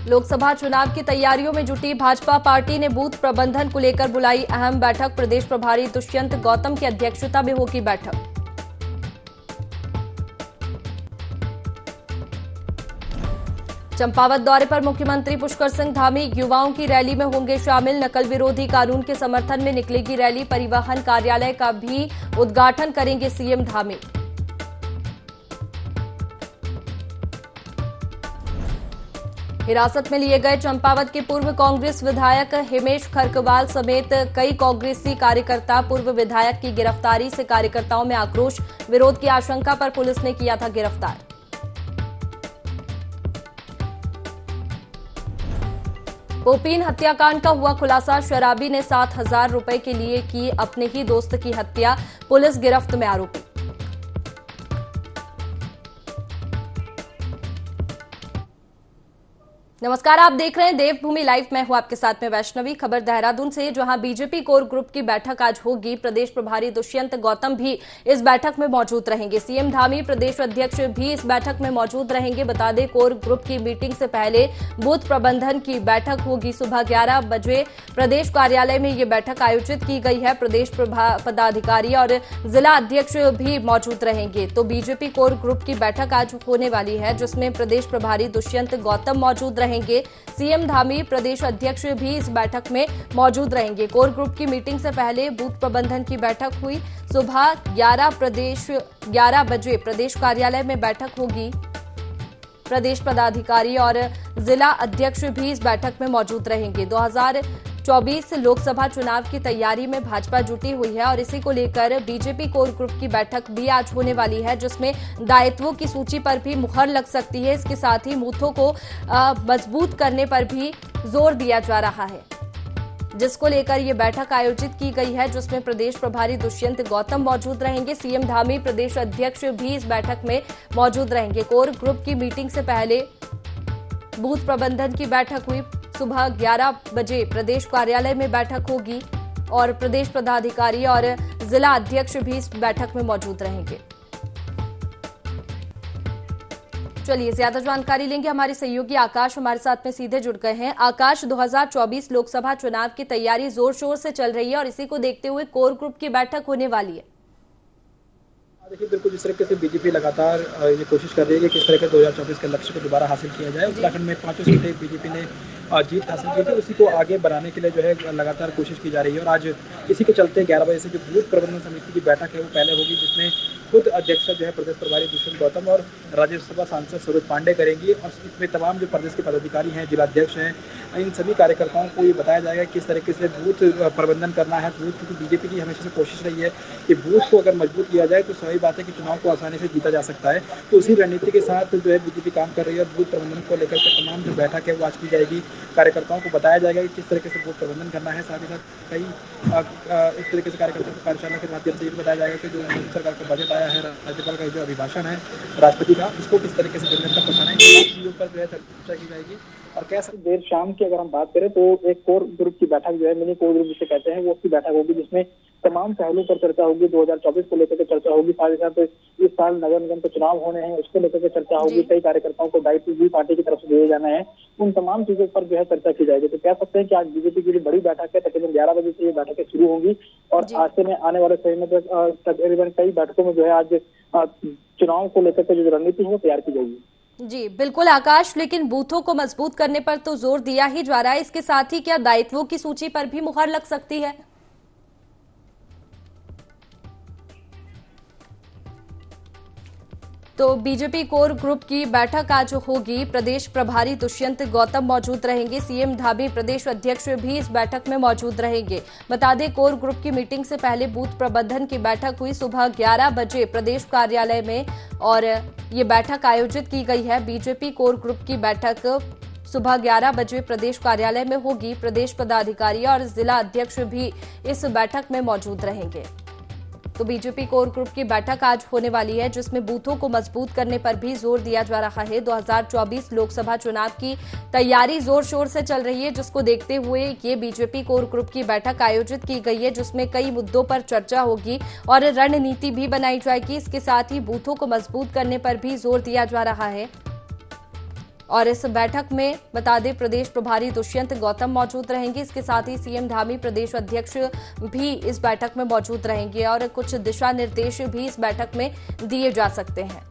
लोकसभा चुनाव की तैयारियों में जुटी भाजपा पार्टी ने बूथ प्रबंधन को लेकर बुलाई अहम बैठक। प्रदेश प्रभारी दुष्यंत गौतम की अध्यक्षता में होगी बैठक। चंपावत दौरे पर मुख्यमंत्री पुष्कर सिंह धामी युवाओं की रैली में होंगे शामिल। नकल विरोधी कानून के समर्थन में निकलेगी रैली। परिवहन कार्यालय का भी उद्घाटन करेंगे सीएम धामी। हिरासत में लिए गए चंपावत के पूर्व कांग्रेस विधायक हिमेश खरकवाल समेत कई कांग्रेसी कार्यकर्ता। पूर्व विधायक की गिरफ्तारी से कार्यकर्ताओं में आक्रोश। विरोध की आशंका पर पुलिस ने किया था गिरफ्तार। पोपीन हत्याकांड का हुआ खुलासा। शराबी ने 7,000 रुपए के लिए की अपने ही दोस्त की हत्या। पुलिस गिरफ्त में आरोपी। नमस्कार, आप देख रहे हैं देवभूमि लाइव। मैं हूं आपके साथ में वैष्णवी। खबर देहरादून से, जहां बीजेपी कोर ग्रुप की बैठक आज होगी। प्रदेश प्रभारी दुष्यंत गौतम भी इस बैठक में मौजूद रहेंगे। सीएम धामी प्रदेश अध्यक्ष भी इस बैठक में मौजूद रहेंगे। बता दें, कोर ग्रुप की मीटिंग से पहले बूथ प्रबंधन की बैठक होगी। सुबह 11 बजे प्रदेश कार्यालय में ये बैठक आयोजित की गई है। प्रदेश पदाधिकारी और जिला अध्यक्ष भी मौजूद रहेंगे। तो बीजेपी कोर ग्रुप की बैठक आज होने वाली है, जिसमें प्रदेश प्रभारी दुष्यंत गौतम मौजूद रहेंगे। सीएम धामी प्रदेश अध्यक्ष भी इस बैठक में मौजूद रहेंगे। कोर ग्रुप की मीटिंग से पहले बूथ प्रबंधन की बैठक हुई। सुबह 11 बजे प्रदेश कार्यालय में बैठक होगी। प्रदेश पदाधिकारी और जिला अध्यक्ष भी इस बैठक में मौजूद रहेंगे। 2024 लोकसभा चुनाव की तैयारी में भाजपा जुटी हुई है और इसी को लेकर बीजेपी कोर ग्रुप की बैठक भी आज होने वाली है, जिसमें दायित्वों की सूची पर भी मुहर लग सकती है। इसके साथ ही बूथों को मजबूत करने पर भी जोर दिया जा रहा है, जिसको लेकर ये बैठक आयोजित की गई है, जिसमें प्रदेश प्रभारी दुष्यंत गौतम मौजूद रहेंगे। सीएम धामी प्रदेश अध्यक्ष भी इस बैठक में मौजूद रहेंगे। कोर ग्रुप की मीटिंग से पहले बूथ प्रबंधन की बैठक हुई। सुबह 11 बजे प्रदेश कार्यालय में बैठक होगी और प्रदेश पदाधिकारी और जिला अध्यक्ष भी इस बैठक में मौजूद रहेंगे। चलिए ज्यादा जानकारी लेंगे। हमारे सहयोगी आकाश हमारे साथ में सीधे जुड़ गए हैं। आकाश, 2024 लोकसभा चुनाव की तैयारी जोर शोर से चल रही है और इसी को देखते हुए कोर ग्रुप की बैठक होने वाली है। देखिए, बिल्कुल जिस तरीके से बीजेपी लगातार ये कोशिश कर रही है कि किस तरह के 2024 के लक्ष्य को दोबारा हासिल किया जाए। उत्तराखंड में 5 सीटें बीजेपी ने जीत हासिल की थी, उसी को आगे बढ़ाने के लिए जो है लगातार कोशिश की जा रही है। और आज इसी के चलते 11 बजे से जो बूथ प्रबंधन समिति की बैठक है वो पहले होगी, जिसमें खुद अध्यक्षता जो है प्रदेश प्रभारी दुष्यंत गौतम और राज्यसभा सांसद स्वरूप पांडे करेंगी। और इसमें तमाम जो प्रदेश के पदाधिकारी हैं, जिलाध्यक्ष हैं, इन सभी कार्यकर्ताओं को ये बताया जाएगा किस तरीके से बूथ प्रबंधन करना है। बूथ की बीजेपी की हमेशा से कोशिश रही है कि बूथ को अगर मजबूत किया जाए तो सही बात है कि चुनाव को आसानी से जीता जा सकता है। तो उसी रणनीति के साथ जो है बीजेपी काम कर रही है। बूथ प्रबंधन को लेकर के तमाम जो बैठक है वो आज की जाएगी। कार्यकर्ताओं को बताया जाएगा कि किस तरीके से बूथ प्रबंधन करना है। साथ ही साथ कई इस तरीके से कार्यकर्ताओं को कार्यशाला के माध्यम से ये बताया जाएगा कि जो सरकार का बजट आया है, राज्यपाल का जो अभिभाषण है राष्ट्रपति का, उसको किस तरीके से जनता तक पहुंचाना है, चीजों पर जो है चर्चा की जाएगी। और कैसे देर शाम की अगर हम बात करें तो एक कोर ग्रुप की बैठक जो है, मिनी कोर ग्रुप जिसे कहते हैं, वो उसकी बैठक होगी, जिसमें तमाम पहलुओं पर चर्चा होगी। 2024 को लेकर के चर्चा होगी। साथ ही साथ इस साल नगर निगम के चुनाव होने हैं, उसको लेकर के चर्चा होगी। कई कार्यकर्ताओं को दायित्व भी पार्टी की तरफ से दिए जाना है। उन तमाम चीजों पर जो है चर्चा की जाएगी। तो कह सकते हैं कि आज बीजेपी की जो बड़ी बैठक है, तकरीबन 11 बजे से ये बैठकें शुरू होंगी और आज से आने वाले समय में तकरीबन कई बैठकों में जो है आज चुनाव को लेकर के जो रणनीति है वो तैयार की जाएगी। जी बिल्कुल आकाश, लेकिन बूथों को मजबूत करने पर तो जोर दिया ही जा रहा है। इसके साथ ही क्या दायित्वों की सूची पर भी मुहर लग सकती है? तो बीजेपी कोर ग्रुप की बैठक आज होगी। प्रदेश प्रभारी दुष्यंत गौतम मौजूद रहेंगे। सीएम धामी प्रदेश अध्यक्ष भी इस बैठक में मौजूद रहेंगे। बता दें, कोर ग्रुप की मीटिंग से पहले बूथ प्रबंधन की बैठक हुई। सुबह 11 बजे प्रदेश कार्यालय में और ये बैठक आयोजित की गई है। बीजेपी कोर ग्रुप की बैठक सुबह 11 बजे प्रदेश कार्यालय में होगी। प्रदेश पदाधिकारी और जिला अध्यक्ष भी इस बैठक में मौजूद रहेंगे। तो बीजेपी कोर ग्रुप की बैठक आज होने वाली है, जिसमें बूथों को मजबूत करने पर भी जोर दिया जा रहा है। 2024 लोकसभा चुनाव की तैयारी जोर शोर से चल रही है, जिसको देखते हुए ये बीजेपी कोर ग्रुप की बैठक आयोजित की गई है, जिसमें कई मुद्दों पर चर्चा होगी और रणनीति भी बनाई जाएगी। इसके साथ ही बूथों को मजबूत करने पर भी जोर दिया जा रहा है। और इस बैठक में बता दें प्रदेश प्रभारी दुष्यंत गौतम मौजूद रहेंगे। इसके साथ ही सीएम धामी प्रदेश अध्यक्ष भी इस बैठक में मौजूद रहेंगे और कुछ दिशा निर्देश भी इस बैठक में दिए जा सकते हैं।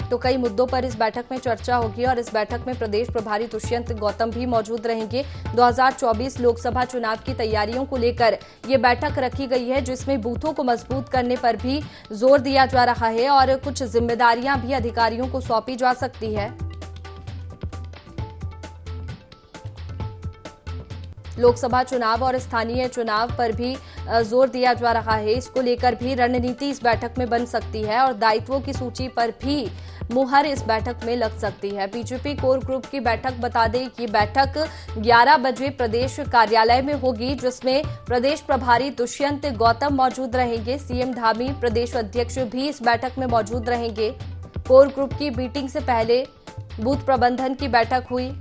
तो कई मुद्दों पर इस बैठक में चर्चा होगी और इस बैठक में प्रदेश प्रभारी दुष्यंत गौतम भी मौजूद रहेंगे। 2024 लोकसभा चुनाव की तैयारियों को लेकर ये बैठक रखी गई है, जिसमें बूथों को मजबूत करने पर भी जोर दिया जा रहा है और कुछ जिम्मेदारियां भी अधिकारियों को सौंपी जा सकती है। लोकसभा चुनाव और स्थानीय चुनाव पर भी जोर दिया जा रहा है। इसको लेकर भी रणनीति इस बैठक में बन सकती है और दायित्वों की सूची पर भी मुहर इस बैठक में लग सकती है। बीजेपी कोर ग्रुप की बैठक बता दें कि बैठक 11 बजे प्रदेश कार्यालय में होगी, जिसमें प्रदेश प्रभारी दुष्यंत गौतम मौजूद रहेंगे। सीएम धामी प्रदेश अध्यक्ष भी इस बैठक में मौजूद रहेंगे। कोर ग्रुप की मीटिंग से पहले बूथ प्रबंधन की बैठक हुई।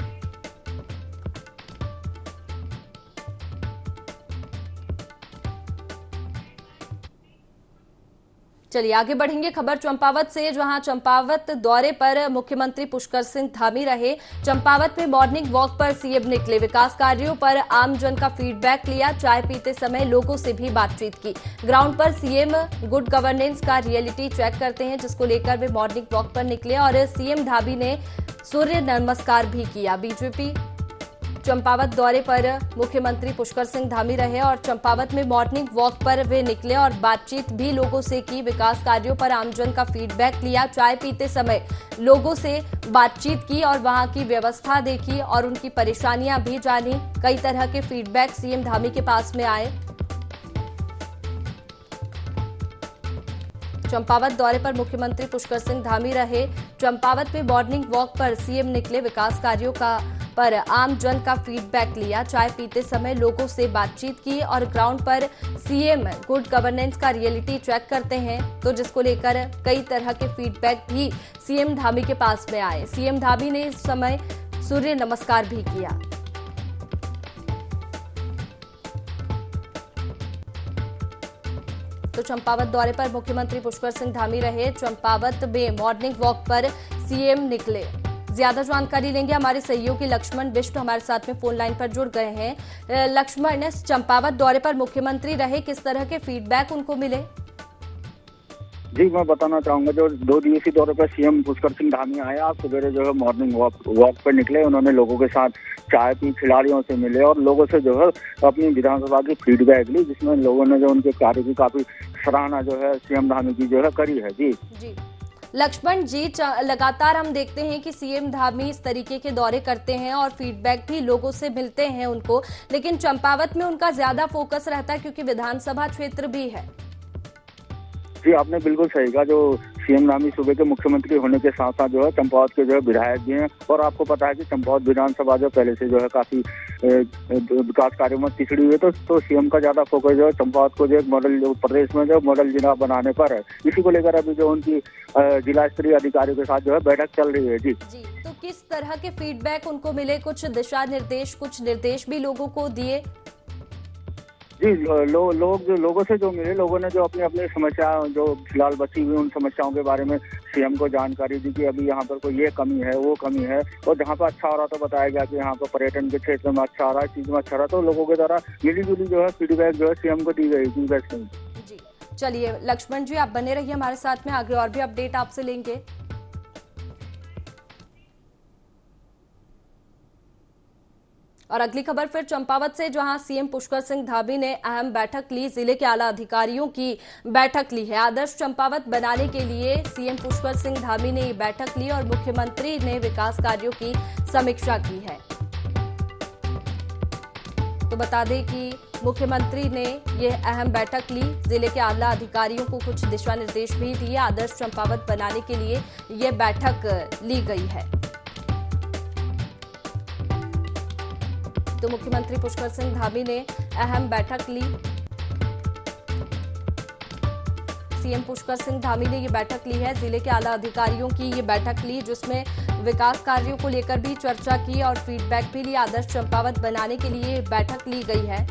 चलिए आगे बढ़ेंगे खबर चंपावत से, जहां चंपावत दौरे पर मुख्यमंत्री पुष्कर सिंह धामी रहे। चंपावत में मॉर्निंग वॉक पर सीएम निकले, विकास कार्यों पर आमजन का फीडबैक लिया, चाय पीते समय लोगों से भी बातचीत की। ग्राउंड पर सीएम गुड गवर्नेंस का रियलिटी चेक करते हैं, जिसको लेकर वे मॉर्निंग वॉक पर निकले और सीएम धामी ने सूर्य नमस्कार भी किया। बीजेपी चंपावत दौरे पर मुख्यमंत्री पुष्कर सिंह धामी रहे और चंपावत में मॉर्निंग वॉक पर वे निकले और बातचीत भी लोगों से की। विकास कार्यों पर आमजन का फीडबैक लिया, चाय पीते समय लोगों से बातचीत की और वहां की व्यवस्था देखी और उनकी परेशानियां भी जानी। कई तरह के फीडबैक सीएम धामी के पास में आए। चंपावत दौरे पर मुख्यमंत्री पुष्कर सिंह धामी रहे। चंपावत में मॉर्निंग वॉक पर सीएम निकले, विकास कार्यों पर आम जन का फीडबैक लिया, चाय पीते समय लोगों से बातचीत की और ग्राउंड पर सीएम गुड गवर्नेंस का रियलिटी चेक करते हैं, तो जिसको लेकर कई तरह के फीडबैक भी सीएम धामी के पास में आए। सीएम धामी ने इस समय सूर्य नमस्कार भी किया। तो चंपावत दौरे पर मुख्यमंत्री पुष्कर सिंह धामी रहे। चंपावत में मॉर्निंग वॉक पर सीएम निकले। ज्यादा जानकारी लेंगे, हमारे सहयोगी लक्ष्मण बिष्ट हमारे साथ में फोन लाइन पर जुड़ गए हैं। लक्ष्मण, चंपावत दौरे पर मुख्यमंत्री रहे, किस तरह के फीडबैक उनको मिले? जी, मैं बताना चाहूंगा, जो 2 दिवसीय दौरे पर सीएम पुष्कर सिंह धामी आए, आज सवेरे जो है मॉर्निंग वॉक पर निकले। उन्होंने लोगों के साथ चाय पी, खिलाड़ियों से मिले और लोगों से जो है अपनी विधानसभा की फीडबैक ली, जिसमें लोगों ने जो उनके कार्य की काफी सराहना जो है सीएम धामी की जो है करी है। जी लक्ष्मण जी, लगातार हम देखते हैं कि सीएम धामी इस तरीके के दौरे करते हैं और फीडबैक भी लोगों से मिलते हैं उनको, लेकिन चंपावत में उनका ज्यादा फोकस रहता है क्योंकि विधानसभा क्षेत्र भी है। जी, आपने बिल्कुल सही कहा। जो सीएम धामी सूबे के मुख्यमंत्री होने के साथ साथ जो है चंपावत के जो है विधायक भी हैं और आपको पता है कि चंपावत विधानसभा जो पहले से जो है काफी विकास कार्यों में पिछड़ी हुई है, तो सीएम का ज्यादा फोकस जो है चंपावत को जो एक मॉडल प्रदेश में जो मॉडल जिला बनाने पर है। इसी को लेकर अभी जो उनकी जिला स्तरीय अधिकारियों के साथ जो है बैठक चल रही है। जी, तो किस तरह के फीडबैक उनको मिले? कुछ दिशा निर्देश, कुछ निर्देश भी लोगों को दिए? जी, लोगों से जो मिले, लोगों ने जो अपनी अपनी समस्या जो फिलहाल बची हुई उन समस्याओं के बारे में सीएम को जानकारी दी कि अभी यहाँ पर कोई ये कमी है, वो कमी है, और जहाँ पर अच्छा हो रहा तो बताया गया कि यहाँ पर पर्यटन के क्षेत्र में अच्छा हो रहा है, चीज में अच्छा हो रहा है, तो लोगों के द्वारा मिली जुली जो है फीडबैक जो है सीएम को दी गई। जी, चलिए लक्ष्मण जी, आप बने रहिए हमारे साथ में, आगे और भी अपडेट आपसे लेंगे। और अगली खबर फिर चंपावत से, जहां सीएम पुष्कर सिंह धामी ने अहम बैठक ली, जिले के आला अधिकारियों की बैठक ली है। आदर्श चंपावत बनाने के लिए सीएम पुष्कर सिंह धामी ने ये बैठक ली और मुख्यमंत्री ने विकास कार्यों की समीक्षा की है। तो बता दें कि मुख्यमंत्री ने यह अहम बैठक ली, जिले के आला अधिकारियों को कुछ दिशा निर्देश भी दिए। आदर्श चंपावत बनाने के लिए यह बैठक ली गई है। तो मुख्यमंत्री पुष्कर सिंह धामी ने अहम बैठक ली। सीएम पुष्कर सिंह धामी ने ये बैठक ली है, जिले के आला अधिकारियों की ये बैठक ली, जिसमें विकास कार्यों को लेकर भी चर्चा की और फीडबैक भी ली। आदर्श चंपावत बनाने के लिए बैठक ली गई है।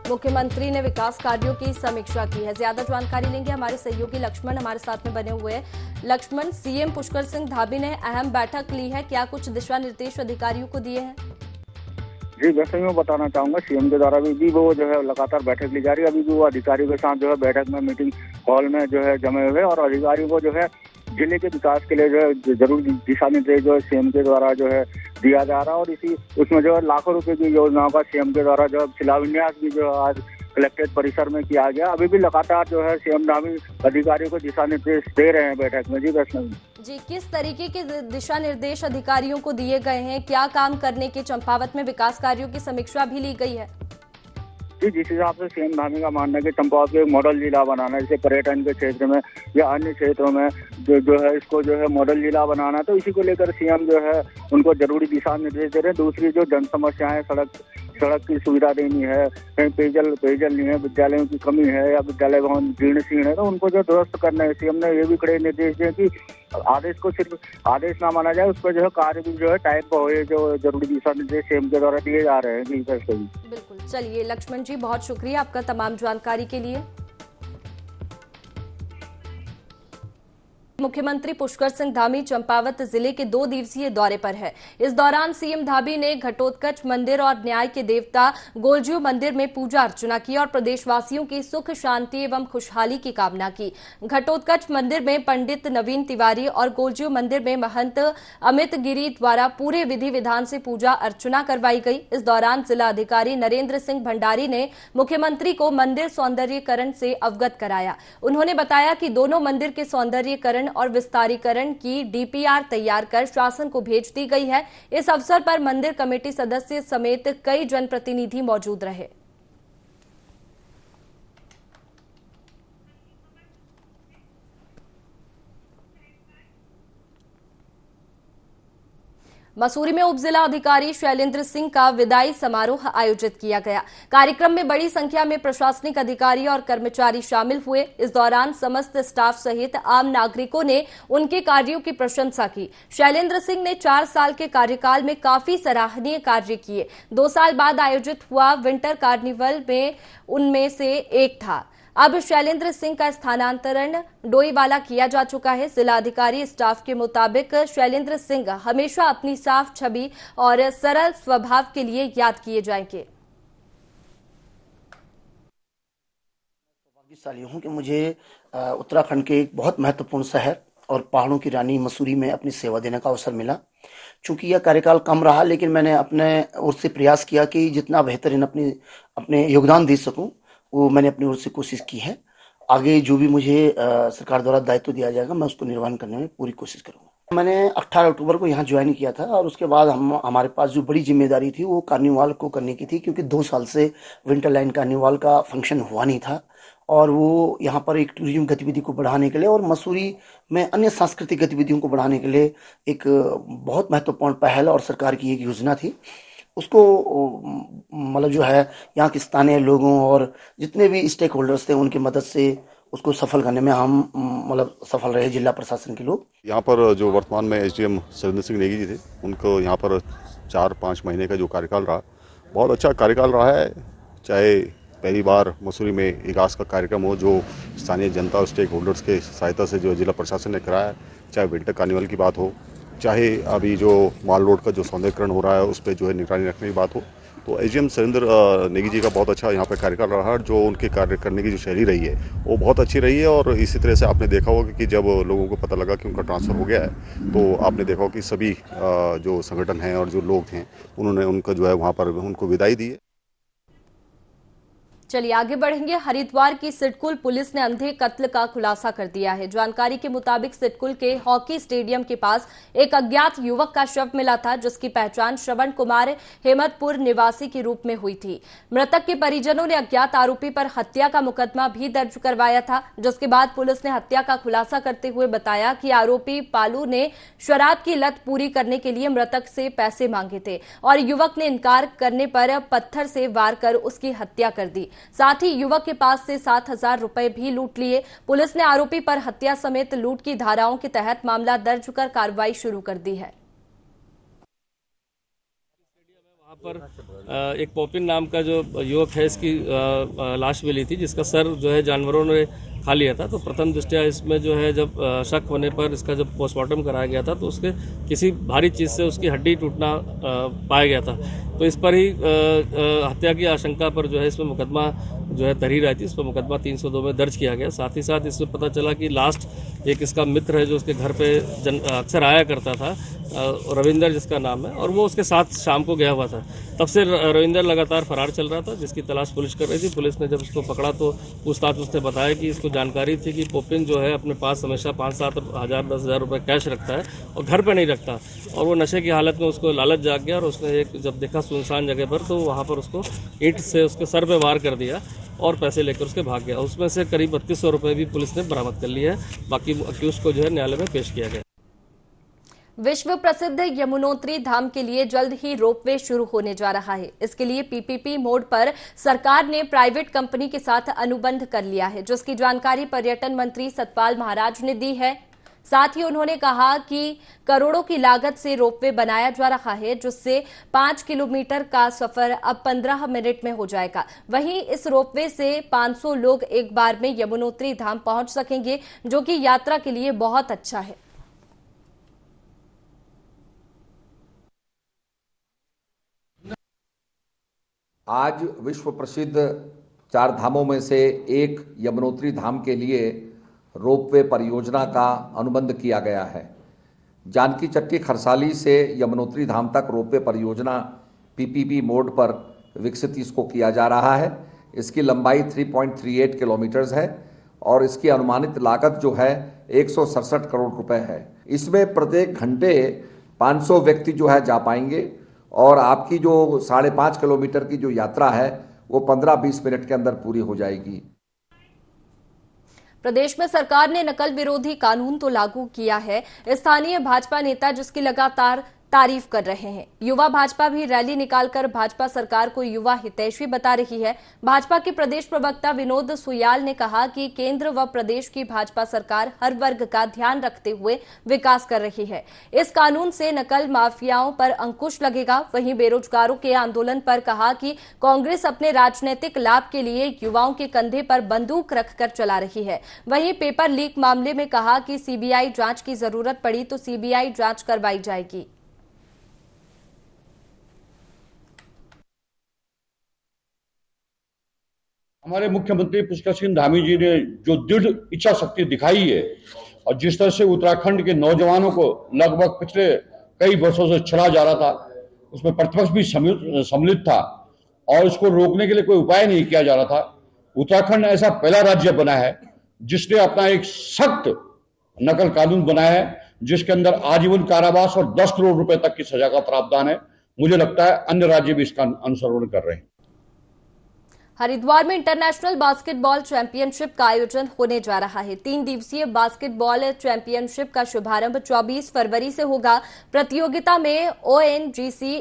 मुख्यमंत्री ने विकास कार्यों की समीक्षा की है। ज्यादा जानकारी लेंगे हमारे सहयोगी लक्ष्मण हमारे साथ में बने हुए हैं। लक्ष्मण, सीएम पुष्कर सिंह धामी ने अहम बैठक ली है, क्या कुछ दिशा निर्देश अधिकारियों को दिए हैं? जी, वैसे मैं बताना चाहूंगा सीएम के द्वारा भी वो जो है लगातार बैठक ली जा रही है। अभी भी वो अधिकारियों के साथ जो है बैठक में मीटिंग हॉल में जो है जमे हुए और अधिकारियों को जो है जिले के विकास के लिए जो है जरूरी दिशा निर्देश जो है सीएम के द्वारा जो है दिया जा रहा है और इसी उसमें जो है लाखों रुपए की योजनाओं का सीएम के द्वारा जो है शिलान्यास भी जो है आज कलेक्ट्रेट परिसर में किया गया। अभी भी लगातार जो है सीएम धामी अधिकारियों को दिशा निर्देश दे रहे हैं बैठक में। जी वैष्णवी जी, किस तरीके के दिशा निर्देश अधिकारियों को दिए गए हैं, क्या काम करने के? चंपावत में विकास कार्यों की समीक्षा भी ली गई है। जी, जिस हिसाब से सीएम धामी का मानना है कि चंपावत को एक मॉडल जिला बनाना है, जैसे पर्यटन के क्षेत्र में या अन्य क्षेत्रों में जो है इसको जो है मॉडल जिला बनाना है, तो इसी को लेकर सीएम जो है उनको जरूरी दिशा निर्देश दे रहे हैं। दूसरी जो जन समस्याएं, सड़क की सुविधा देनी है, कहीं पेयजल नहीं है, विद्यालयों की कमी है या विद्यालय भवन जीर्ण शीर्ण है, तो उनको जो दुरुस्त करना है। सीएम ने ये भी कड़े निर्देश दिए कि आदेश को सिर्फ आदेश ना माना जाए, उस पर जो है कार्य भी जो है टाइप हो, जो जरूरी दिशा निर्देश सीएम के द्वारा दिए जा रहे हैं। जी बिल्कुल, चलिए लक्ष्मण जी, बहुत शुक्रिया आपका तमाम जानकारी के लिए। मुख्यमंत्री पुष्कर सिंह धामी चंपावत जिले के 2 दिवसीय दौरे पर है। इस दौरान सीएम धामी ने घटोत्कच मंदिर और न्याय के देवता गोलज्यू मंदिर में पूजा अर्चना की और प्रदेशवासियों की सुख शांति एवं खुशहाली की कामना की। घटोत्कच मंदिर में पंडित नवीन तिवारी और गोलज्यू मंदिर में महंत अमित गिरी द्वारा पूरे विधि विधान से पूजा अर्चना करवाई गई। इस दौरान जिला अधिकारी नरेंद्र सिंह भंडारी ने मुख्यमंत्री को मंदिर सौंदर्यीकरण से अवगत कराया। उन्होंने बताया कि दोनों मंदिर के सौंदर्यीकरण और विस्तारीकरण की डीपीआर तैयार कर शासन को भेज दी गई है। इस अवसर पर मंदिर कमेटी सदस्य समेत कई जनप्रतिनिधि मौजूद रहे। मसूरी में उप जिला अधिकारी शैलेंद्र सिंह का विदाई समारोह आयोजित किया गया। कार्यक्रम में बड़ी संख्या में प्रशासनिक अधिकारी और कर्मचारी शामिल हुए। इस दौरान समस्त स्टाफ सहित आम नागरिकों ने उनके कार्यों की प्रशंसा की। शैलेंद्र सिंह ने 4 साल के कार्यकाल में काफी सराहनीय कार्य किए। 2 साल बाद आयोजित हुआ विंटर कार्निवल में उनमें से एक था। अब शैलेंद्र सिंह का स्थानांतरण डोईवाला किया जा चुका है। जिला अधिकारी स्टाफ के मुताबिक शैलेंद्र सिंह हमेशा अपनी साफ छवि और सरल स्वभाव के लिए याद किए जाएंगे। सौभाग्यशाली हूं कि मुझे उत्तराखंड के एक बहुत महत्वपूर्ण शहर और पहाड़ों की रानी मसूरी में अपनी सेवा देने का अवसर मिला। चूंकि यह कार्यकाल कम रहा, लेकिन मैंने अपने ओर से प्रयास किया कि जितना बेहतरीन अपने योगदान दे सकूं, वो मैंने अपनी ओर से कोशिश की है। आगे जो भी मुझे सरकार द्वारा दायित्व दिया जाएगा, मैं उसको निर्वहन करने में पूरी कोशिश करूंगा। मैंने 18 अक्टूबर को यहाँ ज्वाइन किया था और उसके बाद हमारे पास जो बड़ी जिम्मेदारी थी वो कार्निवाल को करने की थी, क्योंकि 2 साल से विंटर लाइन कार्निवाल का फंक्शन हुआ नहीं था और वो यहाँ पर एक टूरिज्म गतिविधि को बढ़ाने के लिए और मसूरी में अन्य सांस्कृतिक गतिविधियों को बढ़ाने के लिए एक बहुत महत्वपूर्ण पहल और सरकार की एक योजना थी। उसको मतलब जो है यहाँ के स्थानीय लोगों और जितने भी स्टेक होल्डर्स थे उनकी मदद से उसको सफल करने में हम मतलब सफल रहे, जिला प्रशासन के लोग। यहाँ पर जो वर्तमान में एसडीएम शैलेंद्र सिंह नेगी जी थे, उनको यहाँ पर 4-5 महीने का जो कार्यकाल रहा, बहुत अच्छा कार्यकाल रहा है। चाहे पहली बार मसूरी में विकास का कार्यक्रम हो जो स्थानीय जनता और स्टेक होल्डर्स के सहायता से जो जिला प्रशासन ने कराया, चाहे विंटर कार्निवल की बात हो, चाहे अभी जो माल रोड का जो सौंदर्यीकरण हो रहा है उस पर जो है निगरानी रखने की बात हो, तो एसडीएम शैलेंद्र नेगी जी का बहुत अच्छा यहाँ पे कार्यकाल रहा है। जो उनके कार्य करने की जो शैली रही है वो बहुत अच्छी रही है। और इसी तरह से आपने देखा होगा कि जब लोगों को पता लगा कि उनका ट्रांसफ़र हो गया है, तो आपने देखा होगा कि सभी जो संगठन हैं और जो लोग हैं उन्होंने उनका जो है वहाँ पर उनको विदाई दी है। चलिए आगे बढ़ेंगे। हरिद्वार की सिडकुल पुलिस ने अंधे कत्ल का खुलासा कर दिया है। जानकारी के मुताबिक सिडकुल के हॉकी स्टेडियम के पास एक अज्ञात युवक का शव मिला था, जिसकी पहचान श्रवण कुमार हेमतपुर निवासी के रूप में हुई थी। मृतक के परिजनों ने अज्ञात आरोपी पर हत्या का मुकदमा भी दर्ज करवाया था, जिसके बाद पुलिस ने हत्या का खुलासा करते हुए बताया कि आरोपी पालू ने शराब की लत पूरी करने के लिए मृतक से पैसे मांगे थे और युवक ने इनकार करने पर पत्थर से वार कर उसकी हत्या कर दी। साथ ही युवक के पास से 7,000 रुपए भी लूट लिए। पुलिस ने आरोपी पर हत्या समेत लूट की धाराओं के तहत मामला दर्ज कर कार्रवाई शुरू कर दी है। यहाँ पर एक पोपिन नाम का जो युवक है, इसकी लाश मिली थी, जिसका सर जो है जानवरों ने खा लिया था। तो प्रथम दृष्टया इसमें जो है जब शक होने पर इसका जब पोस्टमार्टम कराया गया था तो उसके किसी भारी चीज़ से उसकी हड्डी टूटना पाया गया था। तो इस पर ही हत्या की आशंका पर जो है इसमें मुकदमा जो है तहरीर आई थी, इस पर मुकदमा 302 में दर्ज किया गया। साथ ही साथ इसमें पता चला कि लास्ट एक इसका मित्र है जो उसके घर पे अक्सर आया करता था, रविंदर जिसका नाम है, और वो उसके साथ शाम को गया हुआ था। तब से रविंदर लगातार फरार चल रहा था, जिसकी तलाश पुलिस कर रही थी। पुलिस ने जब उसको पकड़ा तो पूछताछ उसने बताया कि इसको जानकारी थी कि पोपिन जो है अपने पास हमेशा 5-7 हज़ार 10,000 रुपये कैश रखता है और घर पे नहीं रखता, और वो नशे की हालत में उसको लालच जाग गया और उसने एक जब देखा सुनसान जगह पर तो वहाँ पर उसको ईंट से उसके सर पे वार कर दिया और पैसे लेकर उसके भाग गया। उसमें से करीब 3200 रुपये भी पुलिस ने बरामद कर लिया है। बाकी अक्यूज को जो है न्यायालय में पेश किया गया। विश्व प्रसिद्ध यमुनोत्री धाम के लिए जल्द ही रोपवे शुरू होने जा रहा है। इसके लिए पीपीपी मोड पर सरकार ने प्राइवेट कंपनी के साथ अनुबंध कर लिया है, जिसकी जानकारी पर्यटन मंत्री सतपाल महाराज ने दी है। साथ ही उन्होंने कहा कि करोड़ों की लागत से रोपवे बनाया जा रहा है, जिससे 5 किलोमीटर का सफर अब 15 मिनट में हो जाएगा। वहीं इस रोपवे से 500 लोग एक बार में यमुनोत्री धाम पहुंच सकेंगे, जो कि यात्रा के लिए बहुत अच्छा है। आज विश्व प्रसिद्ध 4 धामों में से एक यमुनोत्री धाम के लिए रोपवे परियोजना का अनुबंध किया गया है। जानकी चट्टी खरसाली से यमुनोत्री धाम तक रोपवे परियोजना पीपीपी मोड पर विकसित इसको किया जा रहा है। इसकी लंबाई 3.38 किलोमीटर है और इसकी अनुमानित लागत जो है 167 करोड़ रुपए है। इसमें प्रत्येक घंटे 500 व्यक्ति जो है जा पाएंगे और आपकी जो 5.5 किलोमीटर की जो यात्रा है वो 15-20 मिनट के अंदर पूरी हो जाएगी। प्रदेश में सरकार ने नकल विरोधी कानून तो लागू किया है। स्थानीय भाजपा नेता जिसकी लगातार तारीफ कर रहे हैं। युवा भाजपा भी रैली निकालकर भाजपा सरकार को युवा हितैषी बता रही है। भाजपा के प्रदेश प्रवक्ता विनोद सुयाल ने कहा कि केंद्र व प्रदेश की भाजपा सरकार हर वर्ग का ध्यान रखते हुए विकास कर रही है। इस कानून से नकल माफियाओं पर अंकुश लगेगा। वहीं बेरोजगारों के आंदोलन पर कहा कि कांग्रेस अपने राजनीतिक लाभ के लिए युवाओं के कंधे पर बंदूक रखकर चला रही है। वहीं पेपर लीक मामले में कहा कि सीबीआई जांच की जरूरत पड़ी तो सीबीआई जांच करवाई जाएगी। हमारे मुख्यमंत्री पुष्कर सिंह धामी जी ने जो दृढ़ इच्छा शक्ति दिखाई है और जिस तरह से उत्तराखंड के नौजवानों को लगभग पिछले कई वर्षों से छला जा रहा था, उसमें प्रतिपक्ष भी सम्मिलित था और इसको रोकने के लिए कोई उपाय नहीं किया जा रहा था। उत्तराखंड ऐसा पहला राज्य बना है जिसने अपना एक सख्त नकल कानून बनाया है, जिसके अंदर आजीवन कारावास और 10 करोड़ रुपए तक की सजा का प्रावधान है। मुझे लगता है अन्य राज्य भी इसका अनुसरण कर रहे हैं। हरिद्वार में इंटरनेशनल बास्केटबॉल चैंपियनशिप का आयोजन होने जा रहा है। 3 दिवसीय बास्केटबॉल चैंपियनशिप का शुभारंभ 24 फरवरी से होगा। प्रतियोगिता में ONGC,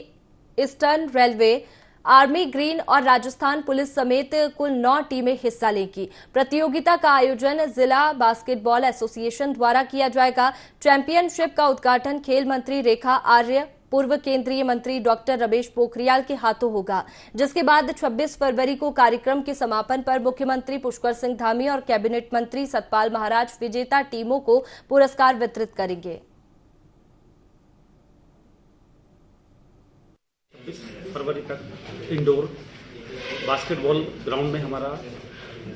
eastern railway, army green और राजस्थान पुलिस समेत कुल 9 टीमें हिस्सा लेंगी। प्रतियोगिता का आयोजन जिला बास्केटबॉल एसोसिएशन द्वारा किया जाएगा। चैंपियनशिप का उद्घाटन खेल मंत्री रेखा आर्य, पूर्व केंद्रीय मंत्री डॉक्टर रमेश पोखरियाल के हाथों होगा, जिसके बाद 26 फरवरी को कार्यक्रम के समापन पर मुख्यमंत्री पुष्कर सिंह धामी और कैबिनेट मंत्री सतपाल महाराज विजेता टीमों को पुरस्कार वितरित करेंगे। 26 फरवरी तक इंडोर बास्केटबॉल ग्राउंड में हमारा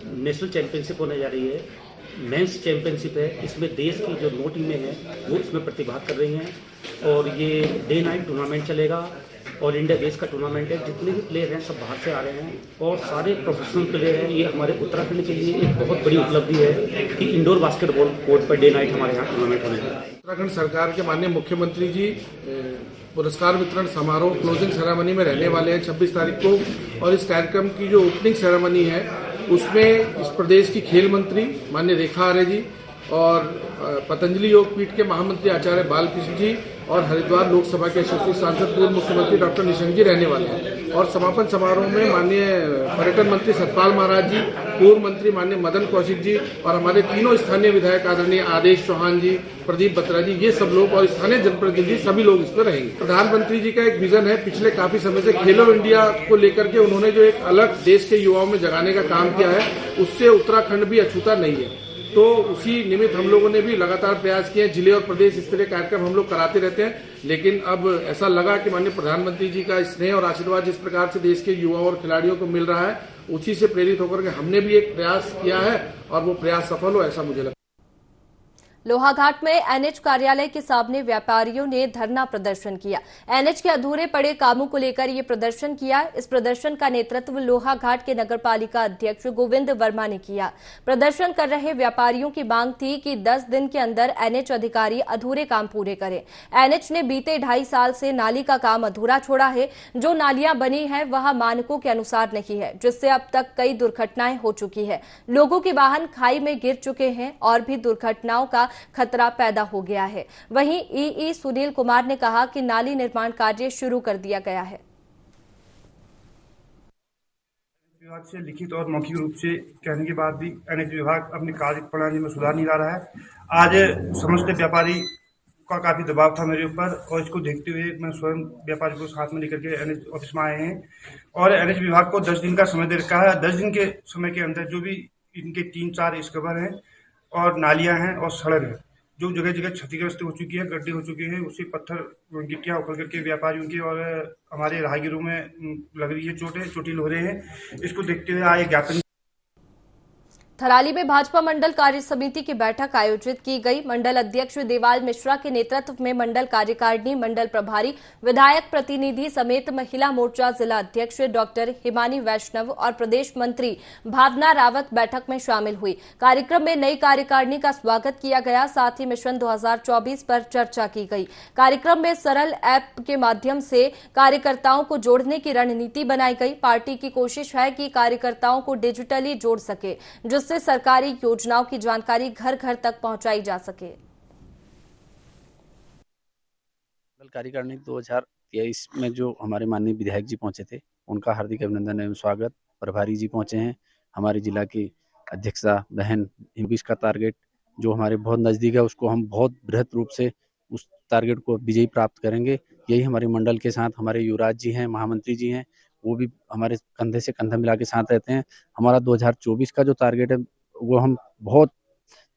नेशनल चैंपियनशिप होने जा रही है। मेंस चैंपियनशिप है। इसमें देश की जो 9 टीमें हैं वो इसमें प्रतिभाग कर रही हैं और ये डे नाइट टूर्नामेंट चलेगा। ऑल इंडिया बेस का टूर्नामेंट है। जितने भी प्लेयर हैं सब बाहर से आ रहे हैं और सारे प्रोफेशनल प्लेयर हैं। ये हमारे उत्तराखंड के लिए एक बहुत बड़ी उपलब्धि है कि indoor basketball court per day night हमारे यहाँ टूर्नामेंट होने जा रहा है। उत्तराखंड सरकार के माननीय मुख्यमंत्री जी पुरस्कार वितरण समारोह क्लोजिंग सेरेमनी में रहने वाले हैं 26 तारीख को, और इस कार्यक्रम की जो ओपनिंग सेरेमनी है उसमें इस प्रदेश की खेल मंत्री माननीय रेखा आर्य जी और पतंजलि योगपीठ के महामंत्री आचार्य बालकृष्ण जी और हरिद्वार लोकसभा के यशस्वी सांसद पूर्व मुख्यमंत्री डॉक्टर निशंक जी रहने वाले हैं। और समापन समारोह में माननीय पर्यटन मंत्री सतपाल महाराज जी, पूर्व मंत्री माननीय मदन कौशिक जी और हमारे तीनों स्थानीय विधायक आदरणीय आदेश चौहान जी, प्रदीप बत्रा जी, ये सब लोग और स्थानीय जनप्रतिनिधि सभी लोग इसमें रहेंगे। प्रधानमंत्री जी का एक विजन है, पिछले काफी समय से खेलो इंडिया को लेकर के उन्होंने जो एक अलग देश के युवाओं में जगाने का काम किया है, उससे उत्तराखंड भी अछूता नहीं है। तो उसी निमित्त हम लोगों ने भी लगातार प्रयास किए। जिले और प्रदेश स्तरीय कार्यक्रम हम लोग कराते रहते हैं, लेकिन अब ऐसा लगा कि माननीय प्रधानमंत्री जी का स्नेह और आशीर्वाद जिस प्रकार से देश के युवाओं और खिलाड़ियों को मिल रहा है, उसी से प्रेरित होकर के हमने भी एक प्रयास किया है और वो प्रयास सफल हो, ऐसा मुझे लगता है। लोहाघाट में एनएच कार्यालय के सामने व्यापारियों ने धरना प्रदर्शन किया। एनएच के अधूरे पड़े कामों को लेकर ये प्रदर्शन किया। इस प्रदर्शन का नेतृत्व लोहाघाट के नगरपालिका अध्यक्ष गोविंद वर्मा ने किया। प्रदर्शन कर रहे व्यापारियों की मांग थी कि 10 दिन के अंदर एनएच अधिकारी अधूरे काम पूरे करें। एनएच ने बीते 2.5 साल से नाली का काम अधूरा छोड़ा है। जो नालियां बनी है वह मानकों के अनुसार नहीं है, जिससे अब तक कई दुर्घटनाएं हो चुकी है। लोगों के वाहन खाई में गिर चुके हैं और भी दुर्घटनाओं का खतरा पैदा हो गया है। वहीं ईई सुनील कुमार ने कहा कि नाली निर्माण कार्य शुरू कर दिया गया है। विभाग से लिखित और मौखिक रूप से कहने के बाद भी एनएच विभाग अपनी कार्य प्रणाली में सुधार नहीं ला रहा है। आज समस्त व्यापारी का काफी दबाव था मेरे ऊपर और इसको देखते हुए मैं स्वयं व्यापारी को साथ में लेकर के एनएच ऑफिस में आए हैं और एनएच विभाग को 10 दिन का समय दे रखा है। 10 दिन के समय के अंदर जो भी इनके 3-4 स्कबर हैं और नालियां हैं और सड़क है, जो जगह जगह क्षतिग्रस्त हो चुकी है, गड्ढे हो चुके हैं, उसी पत्थर गिट्टियां उखड़ करके व्यापारियों की और हमारे राहगीरों में लग रही है चोटिल हो रहे हैं। इसको देखते हुए आए ज्ञापन। थराली में भाजपा मंडल कार्य समिति की बैठक आयोजित की गई। मंडल अध्यक्ष देवाल मिश्रा के नेतृत्व में मंडल कार्यकारिणी, मंडल प्रभारी, विधायक प्रतिनिधि समेत महिला मोर्चा जिला अध्यक्ष डॉक्टर हिमानी वैष्णव और प्रदेश मंत्री भावना रावत बैठक में शामिल हुई। कार्यक्रम में नई कार्यकारिणी का स्वागत किया गया, साथ ही मिशन 2024 पर चर्चा की गई। कार्यक्रम में सरल ऐप के माध्यम से कार्यकर्ताओं को जोड़ने की रणनीति बनाई गई। पार्टी की कोशिश है कि कार्यकर्ताओं को डिजिटली जोड़ सके, जिससे सरकारी योजनाओं की जानकारी घर घर तक पहुंचाई जा सके। कार्यकारिणी 2023 में जो हमारे माननीय विधायक जी पहुंचे थे, उनका हार्दिक अभिनंदन एवं स्वागत। प्रभारी जी पहुंचे हैं, हमारे जिला की अध्यक्षा बहन 20 का टारगेट जो हमारे बहुत नजदीक है, उसको हम बहुत बृहद रूप से उस टारगेट को विजयी प्राप्त करेंगे। यही हमारे मंडल के साथ हमारे युवराज जी हैं, महामंत्री जी हैं, वो भी हमारे कंधे से कंधा मिला के साथ रहते हैं। हमारा 2024 का जो टारगेट है वो हम बहुत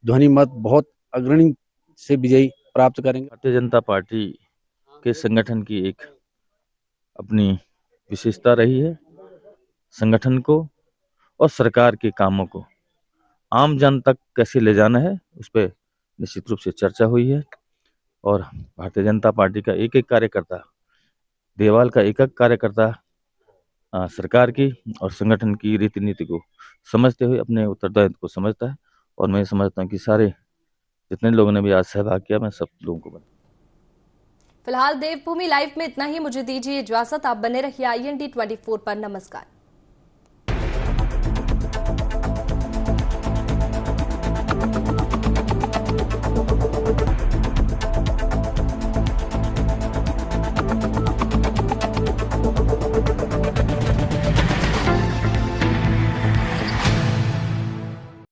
ध्वनि मत, बहुत अग्रणी से विजयी प्राप्त करेंगे। भारतीय जनता पार्टी के संगठन की एक अपनी विशेषता रही है। संगठन को और सरकार के कामों को आम जन तक कैसे ले जाना है, उस पर निश्चित रूप से चर्चा हुई है और भारतीय जनता पार्टी का एक एक कार्यकर्ता, देवाल का एक एक कार्यकर्ता सरकार की और संगठन की रीति नीति को समझते हुए अपने उत्तरदायित्व को समझता है और मैं समझता हूँ कि सारे जितने लोगों ने भी आज सहभाग किया, मैं सब लोगों को फिलहाल देवभूमि लाइव में इतना ही। मुझे दीजिए इजाजत। आप बने रहिए IND 24 पर। नमस्कार।